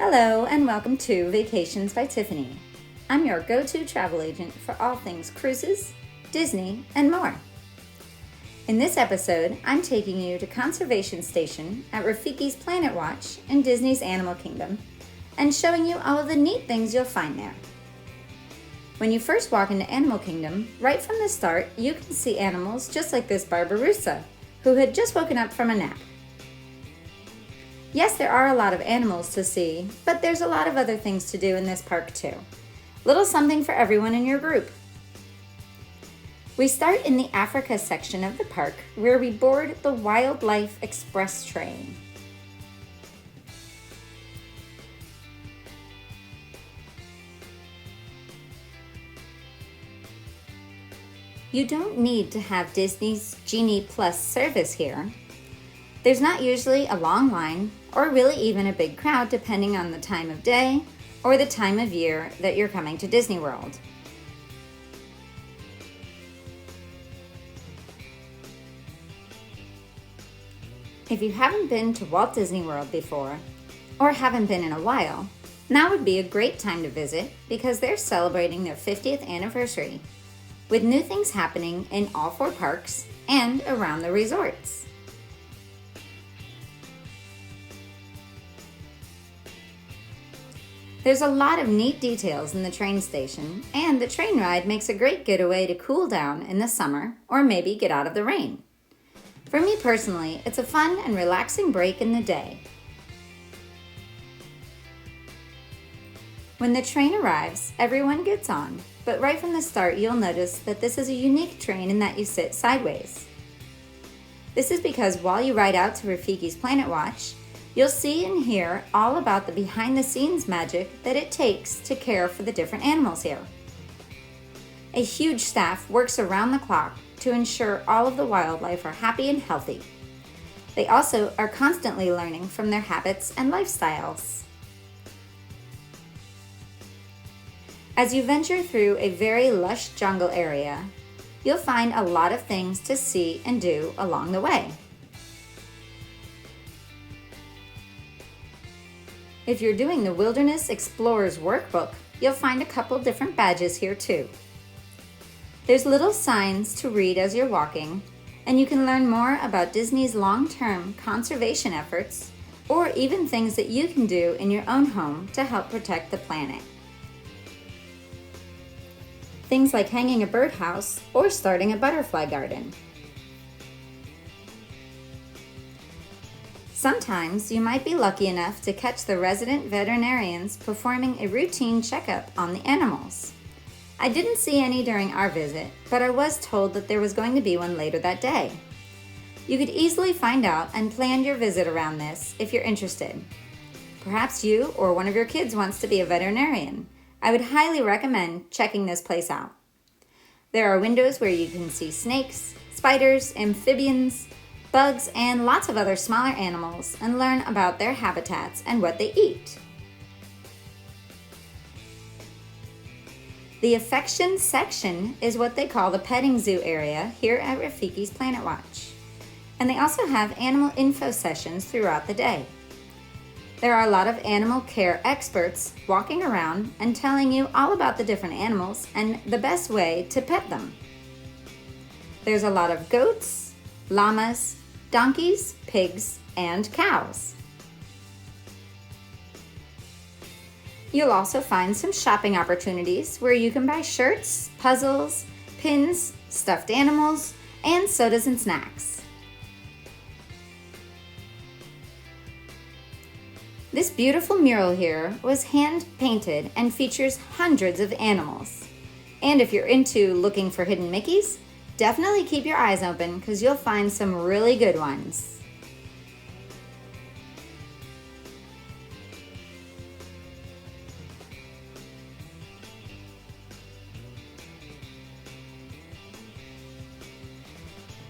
Hello and welcome to Vacations by Tiffany. I'm your go-to travel agent for all things cruises, Disney, and more. In this episode, I'm taking you to Conservation Station at Rafiki's Planet Watch in Disney's Animal Kingdom and showing you all of the neat things you'll find there. When you first walk into Animal Kingdom, right from the start, you can see animals just like this Barbaroussa, who had just woken up from a nap. Yes, there are a lot of animals to see, but there's a lot of other things to do in this park too. Little something for everyone in your group. We start in the Africa section of the park where we board the Wildlife Express train. You don't need to have Disney's Genie Plus service here. There's not usually a long line or really even a big crowd depending on the time of day or the time of year that you're coming to Disney World. If you haven't been to Walt Disney World before or haven't been in a while, now would be a great time to visit because they're celebrating their 50th anniversary with new things happening in all four parks and around the resorts. There's a lot of neat details in the train station, and the train ride makes a great getaway to cool down in the summer or maybe get out of the rain. For me personally, it's a fun and relaxing break in the day. When the train arrives, everyone gets on, but right from the start you'll notice that this is a unique train in that you sit sideways. This is because while you ride out to Rafiki's Planet Watch, you'll see and hear all about the behind-the-scenes magic that it takes to care for the different animals here. A huge staff works around the clock to ensure all of the wildlife are happy and healthy. They also are constantly learning from their habits and lifestyles. As you venture through a very lush jungle area, you'll find a lot of things to see and do along the way. If you're doing the Wilderness Explorers Workbook, you'll find a couple different badges here too. There's little signs to read as you're walking, and you can learn more about Disney's long-term conservation efforts, or even things that you can do in your own home to help protect the planet. Things like hanging a birdhouse or starting a butterfly garden. Sometimes you might be lucky enough to catch the resident veterinarians performing a routine checkup on the animals. I didn't see any during our visit, but I was told that there was going to be one later that day. You could easily find out and plan your visit around this if you're interested. Perhaps you or one of your kids wants to be a veterinarian. I would highly recommend checking this place out. There are windows where you can see snakes, spiders, amphibians, bugs, and lots of other smaller animals and learn about their habitats and what they eat. The affection section is what they call the petting zoo area here at Rafiki's Planet Watch. And they also have animal info sessions throughout the day. There are a lot of animal care experts walking around and telling you all about the different animals and the best way to pet them. There's a lot of goats, llamas, donkeys, pigs, and cows. You'll also find some shopping opportunities where you can buy shirts, puzzles, pins, stuffed animals, and sodas and snacks. This beautiful mural here was hand painted and features hundreds of animals. And if you're into looking for hidden Mickeys, definitely keep your eyes open because you'll find some really good ones.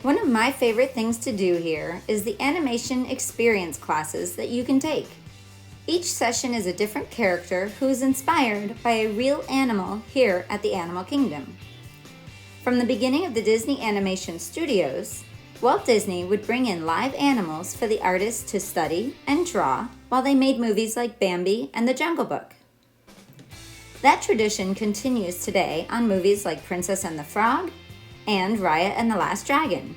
One of my favorite things to do here is the animation experience classes that you can take. Each session is a different character who is inspired by a real animal here at the Animal Kingdom. From the beginning of the Disney Animation Studios, Walt Disney would bring in live animals for the artists to study and draw while they made movies like Bambi and The Jungle Book. That tradition continues today on movies like Princess and the Frog and Raya and the Last Dragon.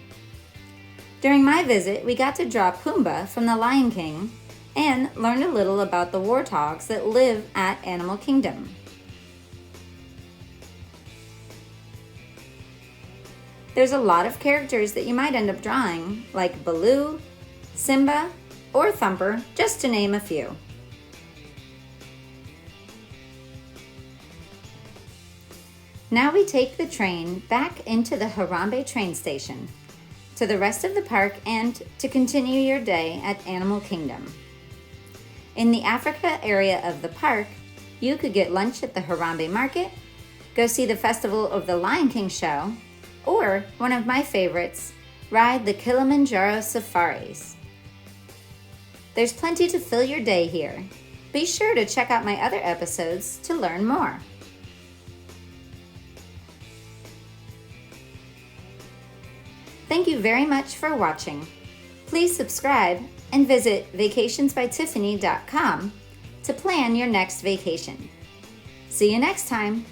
During my visit, we got to draw Pumbaa from The Lion King and learned a little about the warthogs that live at Animal Kingdom. There's a lot of characters that you might end up drawing, like Baloo, Simba, or Thumper, just to name a few. Now we take the train back into the Harambe train station, to the rest of the park and to continue your day at Animal Kingdom. In the Africa area of the park, you could get lunch at the Harambe Market, go see the Festival of the Lion King show, or, one of my favorites, ride the Kilimanjaro safaris. There's plenty to fill your day here. Be sure to check out my other episodes to learn more. Thank you very much for watching. Please subscribe and visit vacationsbytiffany.com to plan your next vacation. See you next time.